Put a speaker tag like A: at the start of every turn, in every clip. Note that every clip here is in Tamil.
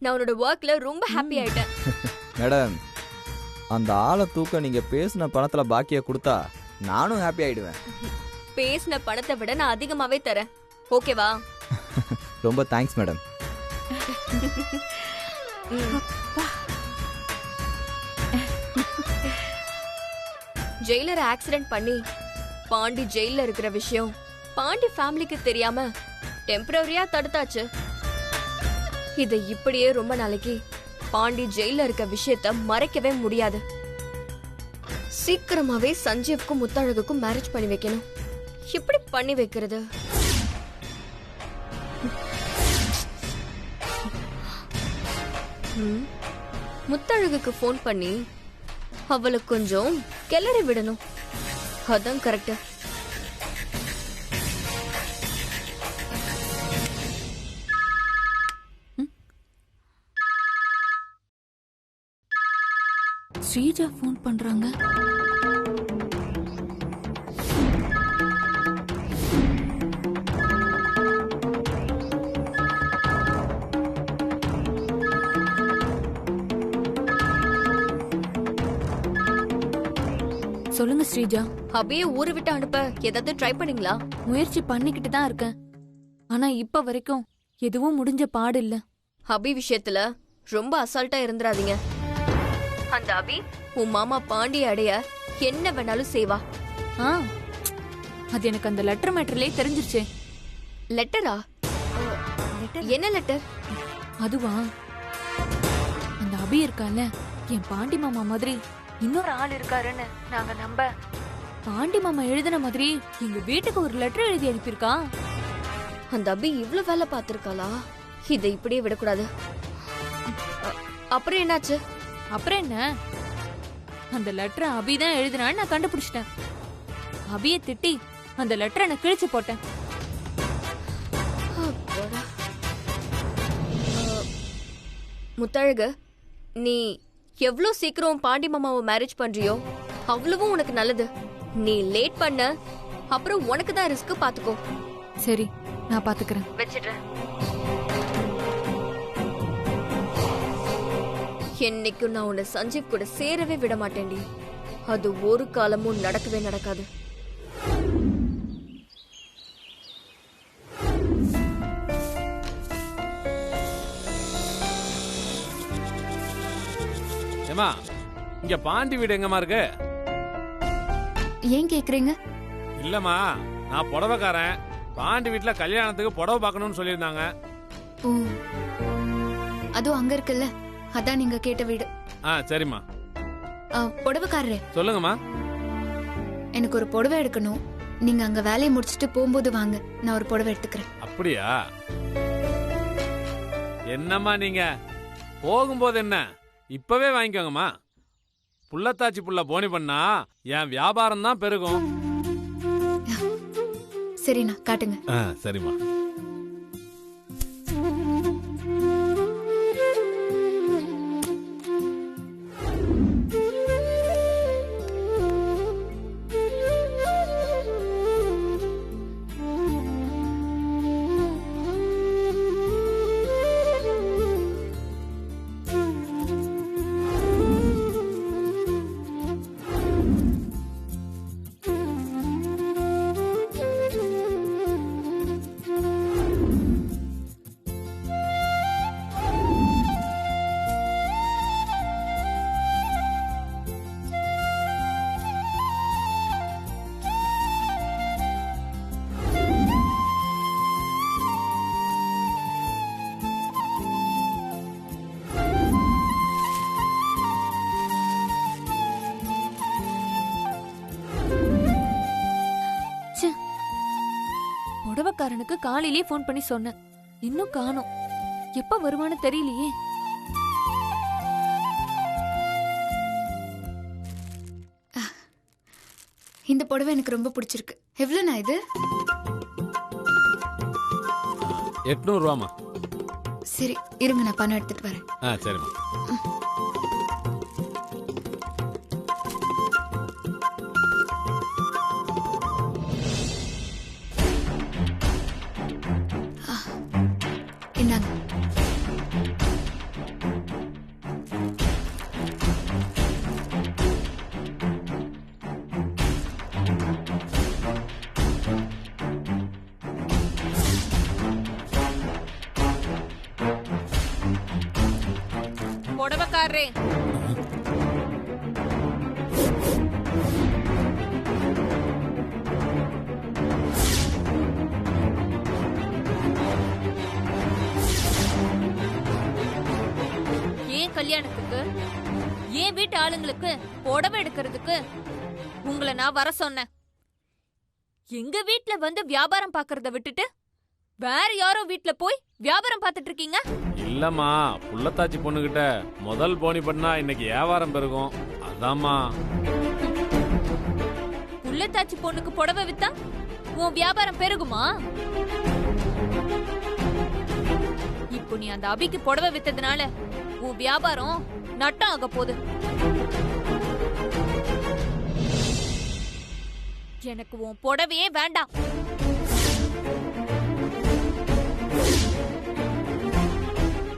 A: நான் உன்னோட ஒர்க்ல ரொம்ப ஹாப்பி ஆயிட்டேன்.
B: மேடம், அந்த ஆளை தூக்க நீங்க பேசின பணத்துல பாக்கிய கொடுத்தா நானும் ஹாப்பி ஆயிடுவேன்.
A: பேசின பணத்தை விட நான் அதிகமாவே தரேன். ஓகேவா?
B: ரொம்ப தேங்க்ஸ் மேடம்.
A: ஜெயிலர் ஆக்சிடென்ட் பண்ணி பாண்டி ஜெயில இருக்கிற விஷயம் பாண்டி ஃபேமிலிக்கு தெரியாம டெம்பரரியா தடுத்தாச்சு. இதை இப்படியே ரொம்ப நாளைக்கு பாண்டி ஜெயில இருக்க விஷயத்த மறைக்கவே முடியாது. சீக்கிரமாவே சஞ்சீவ்க்கும் முத்தழகுக்கும் மேரேஜ் பண்ணி வைக்கணும். எப்படி பண்ணி வைக்கிறது? முத்தழகுக்கு போன் பண்ணி அவளுக்கு கொஞ்சம் கிளறி விடணும். அதான் கரெக்ட்.
C: ஸ்ரீஜா போன் பண்றாங்க. சொல்லுங்க ஸ்ரீஜா.
A: அப்படியே ஊரை விட்டு அனுப்ப ஏதாவது ட்ரை பண்ணீங்களா?
C: முயற்சி பண்ணிக்கிட்டு தான் இருக்கேன். ஆனா இப்ப வரைக்கும் எதுவும் முடிஞ்ச பாடு இல்ல.
A: அபி விஷயத்துல ரொம்ப அசால்ட்டா இருந்துராதீங்க. அந்த அபி உன் மாமா பாண்டிய அடைய என்ன வேணாலும் செய்வா.
C: அது எனக்கு அந்த லெட்டர் மேட்டர்லயே தெரிஞ்சிருச்சே.
A: லெட்டரா? என்ன லெட்டர்?
C: அதுவா, அந்த அபி இருக்கால, என் பாண்டி மாமா மாதிரி இன்னொரு ஆள் இருக்காருன்னு நாங்க நம்ப பாண்டி மாமா எழுதின மாதிரி எங்க வீட்டுக்கு ஒரு லெட்டர் எழுதி அனுப்பியிருக்கா.
A: அந்த அபி இவ்வளவு வேலை பார்த்திருக்காளா? இதை இப்படியே விடக்கூடாது. அப்புறம் என்னாச்சு?
C: அப்புறம் என்ன, அந்த லெட்டரை அபிதான் எழுதினான்னு நான் கண்டுபிடிச்சிட்டேன். அபியை திட்டி அந்த லெட்டரை நான் கிழிச்சு போட்டேன்.
A: முத்தழகு, நீ எவ்வளவு சீக்கிரம் பாண்டி மாமாவை மேரேஜ் பண்றியோ அவ்வளவும் உனக்கு நல்லது. நீ லேட் பண்ண அப்புறம் உனக்கு தான் ரிஸ்க். பாத்துக்கோ.
C: சரி, நான் பாத்துக்கிறேன்.
A: வச்சிடுறேன். என்னைக்கும் நான் உன்னை சஞ்சீவ் கூட சேரவே விட மாட்டேன்டி. அது ஒரு காலமும் நடக்கவே நடக்காது.
D: ஏமா, இங்க பாண்டி வீடு எங்கம்மா இருக்கு?
C: ஏன் கேக்குறீங்க?
D: இல்லம்மா, நான் புடவைக்காரன். பாண்டி வீட்டுல கல்யாணத்துக்கு புடவை பார்க்கணும்னு சொல்லியிருந்தாங்க.
C: ஓ, அதுவும் அங்க இருக்குல்ல, அதான் நீங்க கேட்ட வீடு.
D: சரிம்மா.
C: புடவைக்காரரே,
D: சொல்லுங்கம்மா.
C: எனக்கு ஒரு புடவை எடுக்கணும். நீங்க அங்க வேலையை முடிச்சிட்டு போகும்போது வாங்க, நான் ஒரு புடவை எடுத்துக்கிறேன்.
D: அப்படியா? என்னம்மா நீங்க போகும்போது என்ன, இப்பவே வாங்கிக்கோங்கம்மா. புள்ளத்தாச்சி புள்ள போனி பண்ணா என் வியாபாரம் தான் பெருகும்.
C: சரிண்ணா, காட்டுங்க.
D: சரிம்மா.
C: புடவைக்காரனுக்கு காலையிலேயே போன் பண்ணி சொன்னேன், இன்னும் காணோம். எப்ப வருவான்னு தெரியலையே. இந்த புடவை எனக்கு ரொம்ப பிடிச்சிருக்கு. எவ்வளவுண்ணா இது?
D: 800 ரூபாமா.
C: சரி, இருங்க, நான் பணம் எடுத்துட்டு வரேன்.
D: சரிம்மா.
C: புடவைக்காரரே, ஏன் கல்யாணத்துக்கு, ஏன் வீட்டு ஆளுங்களுக்கு புடவை எடுக்கிறதுக்கு உங்களை நான் வர சொன்னேன். எங்க வீட்ல வந்து வியாபாரம் பாக்குறத விட்டுட்டு வேற யாரோ வீட்ல போய் வியாபாரம் பார்த்துட்டு இருக்கீங்க.
D: இல்லம்மா, புள்ளத்தாச்சி பொண்ணுகிட்ட முதல் போனி பண்ணா இன்னைக்கு வியாபாரம் பெருகும், அதாம்மா.
C: புள்ளத்தாச்சி பொண்ணுக்கு புடவை வித்தா உன் வியாபாரம் பெருகுமா? இப்போ நீ அந்த அபிக்கு புடவை வித்ததுனால உன் வியாபாரம் நட்டம் ஆக போகுது. எனக்கு உன் புடவையே வேண்டாம்.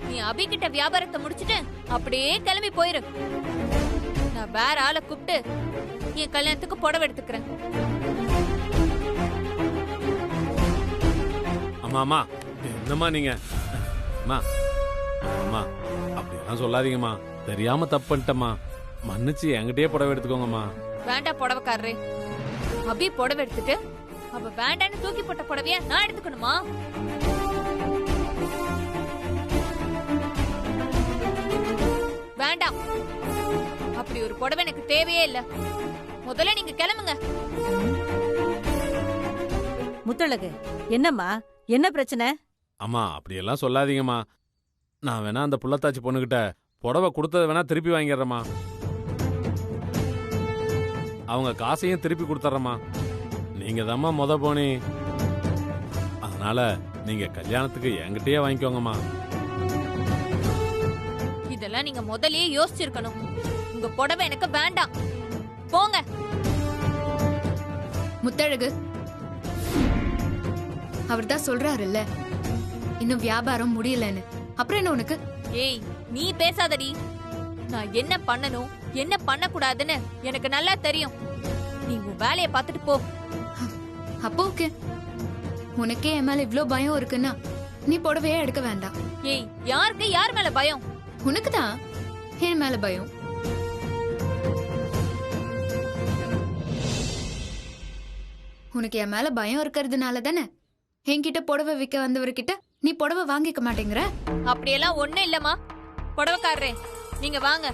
C: நீ அபிகிட்ட வியாபாரத்தை முடிச்சிட்டு அப்படியே கிளம்பி போயிரு. நான் வேற ஆளை கூப்பிட்டு என் கல்யாணத்துக்கு புடவை எடுத்துக்கிறேன்.
D: அம்மா அம்மா, என்னம்மா நீங்க? அம்மா அம்மா, அப்படியெல்லாம் சொல்லாதீங்கம்மா. தெரியாம தப்பு பண்ணிட்டம்மா, மன்னிச்சு என்கிட்டயே புடவை எடுத்துக்கோங்கம்மா.
C: வேண்டாம் புடவைக்காரரே. அபி புடவை எடுத்துட்டு அப்ப வேண்டான்னு தூக்கி போட்ட புடவைய நான் எடுத்துக்கணுமா? வேண்டாம், அப்படி ஒரு புடவை எனக்கு தேவையே இல்ல. முதல்ல நீங்க கிளம்புங்க.
E: முத்தழகு, என்னம்மா, என்ன பிரச்சனை?
D: அம்மா அப்படியெல்லாம் சொல்லாதீங்கம்மா. நான் வேணா அந்த புள்ளத்தாச்சி பொண்ணுகிட்ட புடவை கொடுத்தத வேணா திருப்பி வாங்கிடுறேம்மா. அவங்க காசையும் திருப்பி கொடுத்துட்றேம்மா. நீங்க தாம்மா முத போனி, அதனால நீங்க கல்யாணத்துக்கு என்கிட்டயே வாங்கிக்கோங்கம்மா.
C: இதெல்லாம் நீங்க முதல்லயே யோசிச்சிருக்கணும். உங்க புடவை எனக்கு வேண்டாம், போங்க.
F: முத்தழகு, அவர்தான் சொல்றாருல்ல இன்னும் வியாபாரம் முடியலன்னு, அப்புறம் என்ன உனக்கு?
C: ஏய், நீ பேசாதடி. நான் என்ன பண்ணணும் என்ன பண்ண கூடாதுன்னு எனக்கு நல்லா தெரியும். நீ உன் வேலையை பார்த்துட்டு போ.
F: அப்போ ஓகே, உனக்கே என் மேல இவ்ளோ பயம் இருக்குன்னா நீ புடவையே எடுக்க வேண்டாம்.
C: ஏய், யாருக்கு யார் மேல பயம்?
F: உனக்குதான் என் மேல பயம். உனக்கு என் மேல பயம் இருக்கிறதுனால தானே என்கிட்ட புடவை விற்க வந்தவர்கிட்ட நீ புடவை வாங்கிக்க மாட்டேங்கிற.
C: அப்படியெல்லாம் ஒண்ணும் இல்லம்மா. புடவைக்காரரே, நீங்க வாங்க,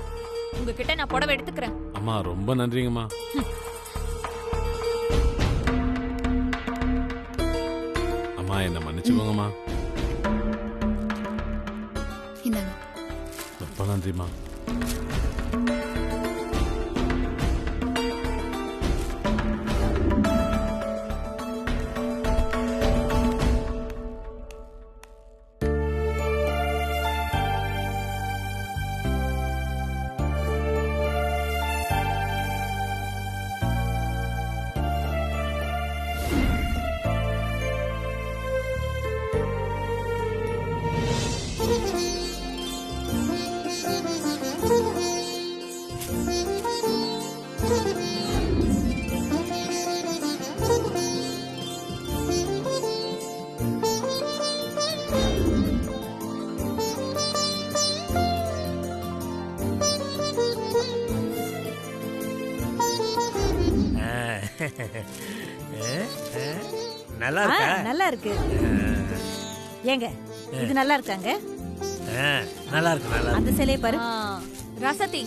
C: உங்ககிட்ட நான் புடவை எடுத்துக்கிறேன்.
D: அம்மா ரொம்ப நன்றிங்கம்மா. அம்மா என்ன மன்னிச்சுக்கோங்கம்மா.
F: இந்தாங்க.
D: ரொம்ப நன்றிம்மா.
G: நல்லா இருக்கா?
E: நல்லா இருக்கு. ஏங்க, இது நல்லா இருக்காங்க?
G: நல்லா இருக்கு, நல்லா
E: அந்த சிலையை பாரு.
C: ரசதி,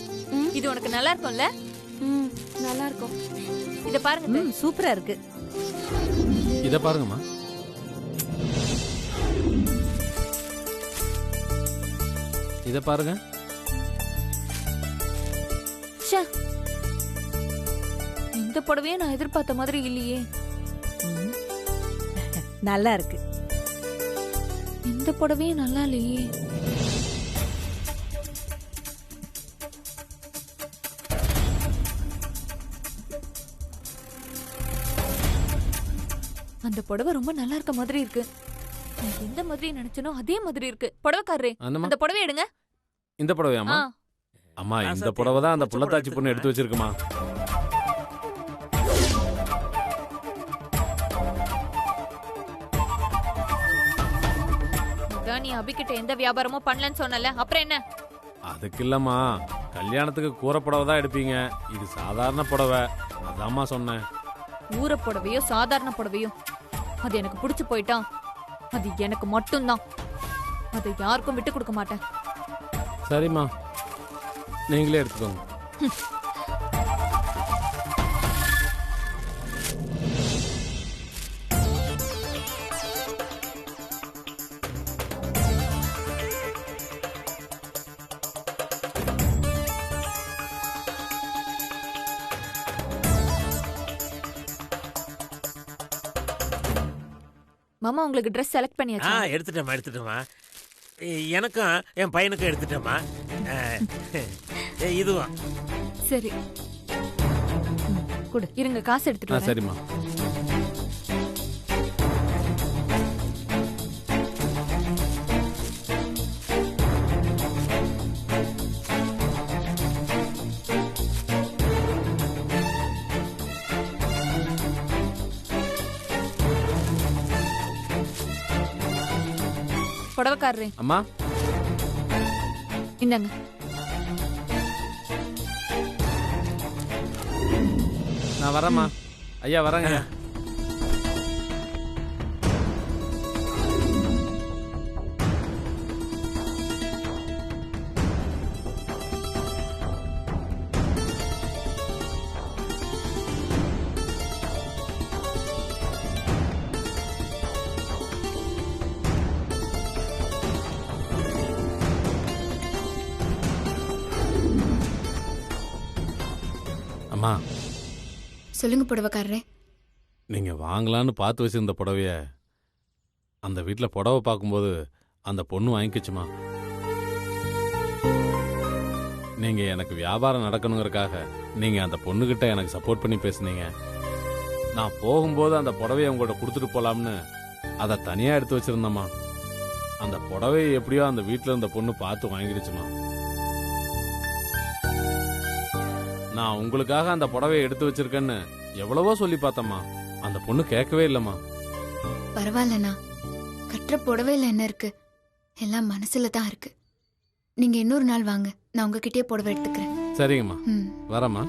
C: இது உனக்கு நல்லா இருக்கும்ல?
A: நல்லா இருக்கும்.
C: இத பாருங்க.
E: சூப்பரா இருக்கு.
D: இத பாருங்கம்மா. இத பாருங்க.
C: இந்த புடவையே நான் எதிர்பார்த்த மாதிரி இல்லையே.
E: நல்லா இருக்கு.
C: இந்த புடவையே நல்லா இல்லையே. அந்த புடவை ரொம்ப நல்லா இருக்க மாதிரி இருக்கு. நான் எந்த மாதிரி நினைச்சனோ அதே மாதிரி இருக்கு. புடவைக்காரரே, அந்த புடவை எடுங்க.
D: இந்த புடவையாமா? அம்மா, இந்த புடவை தான் அந்த புள்ளத்தாச்சி பொண்ணு எடுத்து வச்சிருக்குமா.
C: நீ அபிகிட்ட எந்த வியாபாரமும் பண்ணலன்னு சொன்னல, அப்புறம் என்ன?
D: அதுக்கு இல்லம்மா, கல்யாணத்துக்கு கூரை புடவை தான் எடுப்பீங்க, இது சாதாரண புடவை, அதாம்மா சொன்னேன்.
C: ஊர புடவையோ சாதாரண புடவையோ அது எனக்கு பிடிச்சு போயிட்டா அது எனக்கு மட்டும்தான். அதை யாருக்கும் விட்டு கொடுக்க மாட்டேன்.
D: சரிம்மா, நீங்களே எடுத்துக்கோங்க.
C: மாமா உங்களுக்கு ட்ரெஸ் செலக்ட் பண்ணியாச்சா?
G: எடுத்துட்டேம்மா. எனக்கும் என் பையனுக்கும் எடுத்துட்டேம்மா. இதுவும்
C: சரி. கொடு, இருங்க காசு எடுத்துட்டு வரேன்.
D: சரிம்மா.
C: புடவைக்காரரே,
D: அம்மா,
C: இந்தாங்க.
D: நான் வரேம்மா. ஐயா வரேங்க. அம்மா,
F: சொல்லுங்க புடவைக்காரரே.
D: நீங்க வாங்கலான்னு பார்த்து வச்சிருந்த புடவைய அந்த வீட்டில் புடவை பார்க்கும்போது அந்த பொண்ணு வாங்கிக்கிச்சுமா. நீங்க எனக்கு வியாபாரம் நடக்கணுங்கிறக்காக நீங்க அந்த பொண்ணுகிட்ட எனக்கு சப்போர்ட் பண்ணி பேசுனீங்க. நான் போகும்போது அந்த புடவைய உங்கள்கிட்ட கொடுத்துட்டு போலாம்னு அதை தனியா எடுத்து வச்சிருந்தேம்மா. அந்த புடவையை எப்படியோ அந்த வீட்டில் இருந்த பொண்ணு பார்த்து வாங்கிடுச்சுமா. நான் உங்களுக்காக அந்த புடவையை எடுத்து வச்சிருக்கேன்னு எவ்வளவோ சொல்லி பார்த்தம்மா, அந்த பொண்ணு கேட்கவே இல்லம்மா.
F: பரவாயில்லண்ணா, கட்டுற புடவையில என்ன இருக்கு, எல்லாம் மனசுல தான் இருக்கு. நீங்க இன்னொரு நாள் வாங்க, நான் உங்ககிட்டயே புடவை எடுத்துக்கிறேன்.
D: சரிங்கம்மா,
F: ம்.
D: வரம்மா.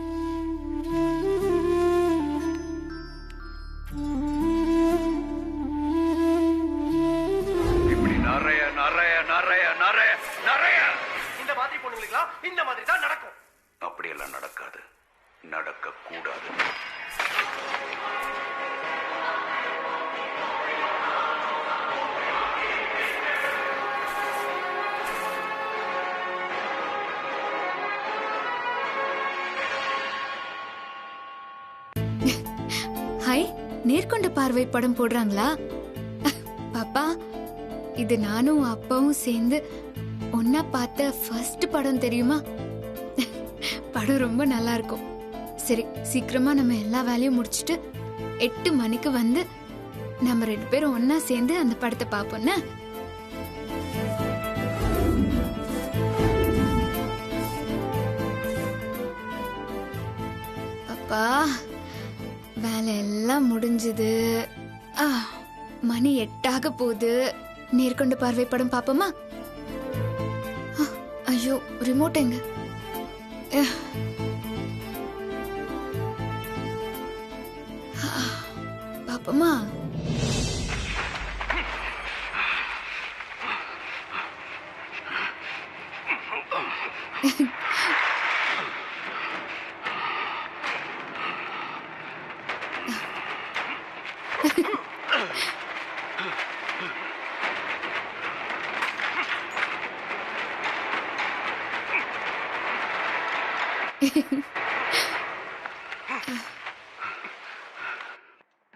H: இப்படி நிறைய நிறைய நிறைய நிறைய நிறைய இந்த மாதிரி பொண்ணுங்களுக்குலாம் இந்த மாதிரி தான் நடக்கும். அப்படியெல்லாம் நடக்காது, நடக்க கூடாது.
F: ஹாய், நேர்கொண்ட பார்வை படம் போடுறாங்களா? பாப்பா, இது நானும் அப்பாவும் சேர்ந்து ஒன்னா பார்த்த ஃபர்ஸ்ட் படம் தெரியுமா? படம் ரொம்ப நல்லா இருக்கும். சரி, சீக்கிரமா நம்ம எல்லா வேலையும் முடிச்சிட்டு 8 மணிக்கு வந்து நம்ம 2 பேரும் ஒன்னா சேர்ந்து அந்த படத்தை பார்ப்போம்னா? அப்பா, வேலை எல்லாம் முடிஞ்சது. மணி 8 போகுது. நேர்கொண்ட பார்வை படம் பாப்போமா? ஐயோ, ரிமோட் எங்க? பாப்போமா?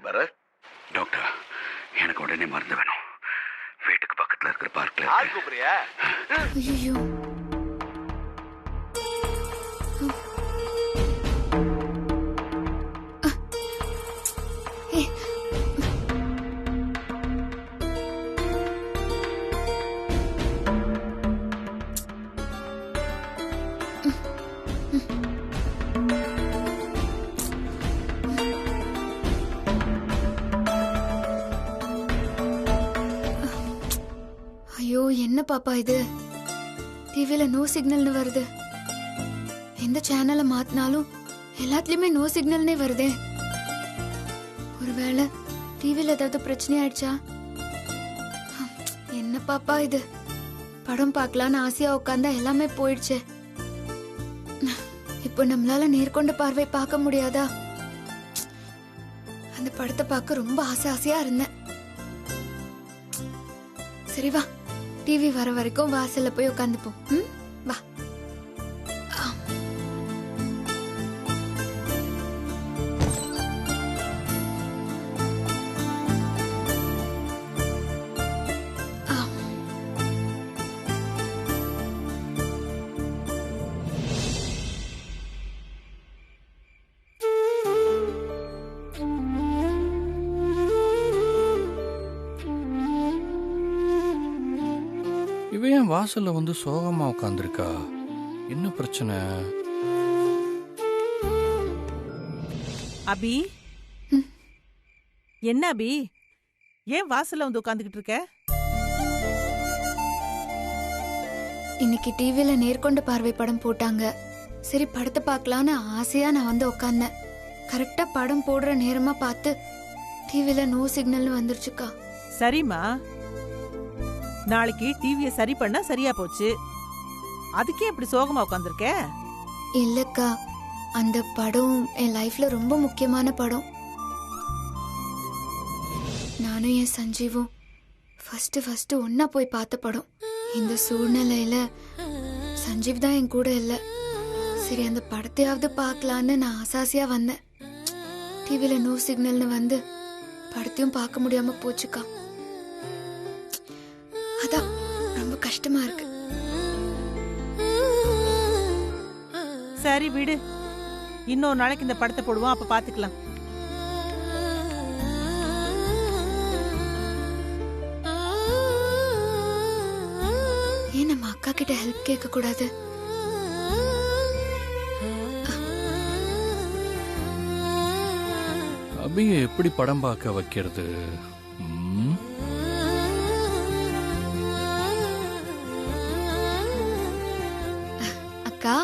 H: பரத், டாக்டர், எனக்கு உடனே மருந்து வேணும். வீட்டுக்கு பக்கத்துல இருக்கிற பார்க்ல. ஆள் கூப்பிடுறியா?
F: ஐயோ, ஐயோ, என்ன பாப்பா இது? டிவில நோ சிக்னல்னு வருது. எந்த சேனலை மாத்தினாலும் எல்லாத்துலயுமே நோ சிக்னல்னே வருதே. ஒருவேளை டிவில ஏதாவது பிரச்சனை ஆயிடுச்சா? என்ன பாப்பா இது, படம் பார்க்கலான்னு ஆசையா உட்காந்தா எல்லாமே போயிடுச்சு. இப்போ நம்மளால நேர்கொண்ட பார்வை பார்க்க முடியாதா? அந்த படத்தை பார்க்க ரொம்ப ஆசையா இருந்தேன். சரி வா, டிவி வர வரைக்கும் வாசல்ல போய் உட்காந்துப்போம். வா.
I: இவன் ஏன் வாசல்ல வந்து சோகமா உட்காந்துருக்கா? என்ன பிரச்சனை?
E: அபி, என்ன அபி, ஏன் வாசல்ல வந்து உட்காந்துக்கிட்டு இருக்க?
F: இன்னைக்கு டிவில நேர்கொண்ட பார்வை படம் போட்டாங்க. சரி படத்தை பார்க்கலான்னு ஆசையா நான் வந்து உட்கார்ந்தேன். கரெக்டா படம் போடுற நேரமா பார்த்து டிவில நோ சிக்னல்னு வந்துருச்சுக்கா.
E: சரிம்மா, நாளைக்கு டிவியை சரி பண்ணா சரியா போச்சு. அதுக்கே இப்படி சோகமா உட்காந்துருக்க?
F: இல்லக்கா, அந்த படம் என் லைஃப்ல ரொம்ப முக்கியமான படம். நானும் என் சஞ்சீவும் ஃபர்ஸ்ட் ஒன்னா போய் பார்த்த படம். இந்த சூழ்நிலையில சஞ்சீவ் தான் என் கூட இல்ல. சரி அந்த படத்தையாவது பார்க்கலான்னு நான் ஆசாசியா வந்தேன். டிவில நோ சிக்னல்னு வந்து படத்தையும் பார்க்க முடியாம போச்சுக்கா. அதான் ரொம்ப கஷ்டமா இருக்கு.
E: சரி விடு, இன்னொரு நாளைக்கு இந்த படத்தை போடுவோம், அப்ப பாத்துக்கலாம்.
F: ஏன் நம்ம அக்கா கிட்ட ஹெல்ப் கேட்க கூடாது?
I: அபியை எப்படி படம் பார்க்க வைக்கிறது?
F: அக்கா,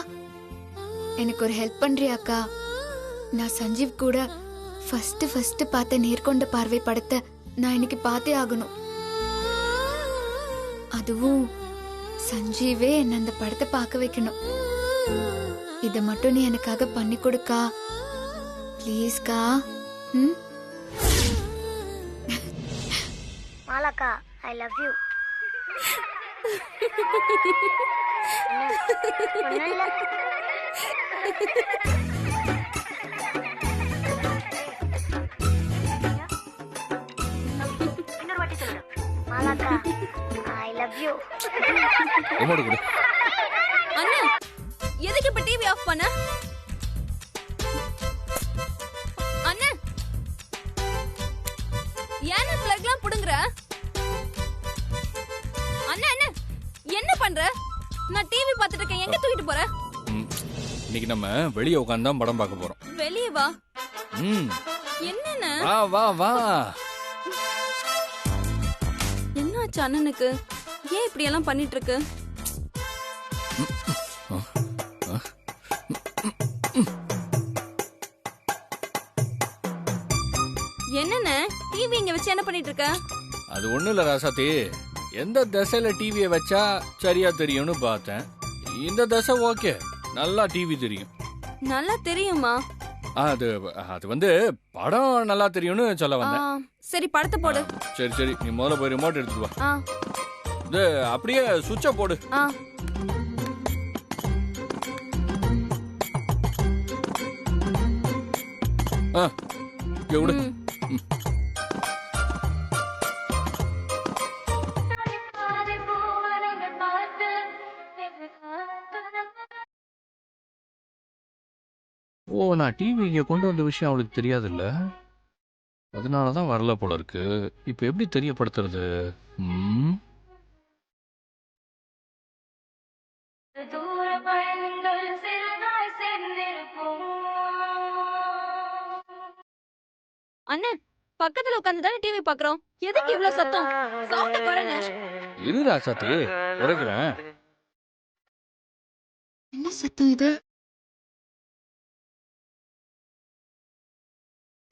F: எனக்கு ஒரு ஹெல்ப் பண்றியா அக்கா? நான் சஞ்சீவ் கூட ஃபர்ஸ்ட் பார்த்த நேர்கொண்ட பார்வை படத்தை நான் இன்னைக்கு பார்த்தே ஆகணும். அதுவும் சஞ்சீவே என்ன அந்த படத்தை பார்க்க வைக்கணும். இத மட்டும் நீ எனக்காக பண்ணி கொடுக்கா, ப்ளீஸ்கா.
J: மாலாக்கா, ஐ லவ் யூ. இன்னொரு வாட்டி சொல்லு. மாலாக்கா, ஐ லவ் யூ.
A: அண்ணா, எதுக்கு இப்ப டிவி ஆஃப் பண்ண? அண்ணா, ஏன்னா பிளக்லாம் புடுங்குற? அண்ணா அண்ணா, என்ன பண்ற? நான் டிவி பார்த்துட்டு இருக்கேன், எங்க தூக்கிட்டு போற?
I: இன்னைக்கு நம்ம வெளியே உட்கார்ந்து தான் படம் பார்க்க போறோம்.
A: வெளியே வா. என்னண்ணா?
I: வா வா வா.
A: என்னாச்சு அண்ணனுக்கு? ஏன் இப்படி எல்லாம் பண்ணிட்டு இருக்கு? என்னண்ண டிவி இங்க வச்சு என்ன பண்ணிட்டு இருக்க?
I: அது ஒண்ணும் இல்ல ராசாத்தி, எந்த திசையில டிவியை வச்சா சரியா தெரியும்னு பார்த்தேன். இந்த திசை ஓகே, நல்லா டிவி தெரியும்.
A: நல்லா தெரியுமா?
I: அது அது வந்து படம் நல்லா தெரியும்னு சொல்ல வந்தேன்.
A: சரி படத்தை போடு.
I: சரி சரி, நீ முதல்ல போய் ரிமோட் எடுத்துட்டு வா. இது அப்படியே சுவிட்சை போடு. விடு. ஓ, நான் டிவி இங்க கொண்டு வந்த விஷயம் அவளுக்கு தெரியாதுல்ல, அதனாலதான் வரல போல இருக்கு. இப்ப எப்படி தெரியப்படுத்துறது?
A: அண்ணே, பக்கத்துல உட்கார்ந்து தானே டிவி பாக்குறோம், எதுக்கு இவ்ளோ சத்தம்? சவுண்ட் குறைங்க.
I: இரு ராசாத்தி, குறைக்கிறேன்.
F: என்ன சத்தம் இது?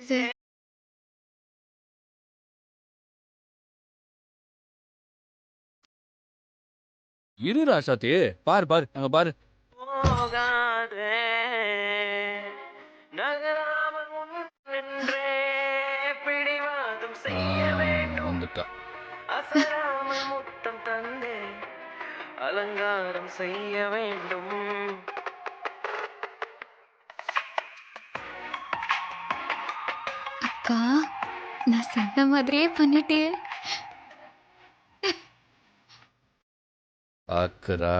F: இது
I: இரு ராசாத்தி, பாரு பாரு அங்க பாரு.
K: போகாதே நகராமல் முன் நின்றே பிடிவாதம் செய்ய வேண்டும்
I: வந்துட்டா.
K: அசராமல் முத்தம் தந்தே அலங்காரம் செய்ய வேண்டும்.
F: அக்கா, நான் சொன்ன மாதிரியே பண்ணிட்டே.
I: அக்கரா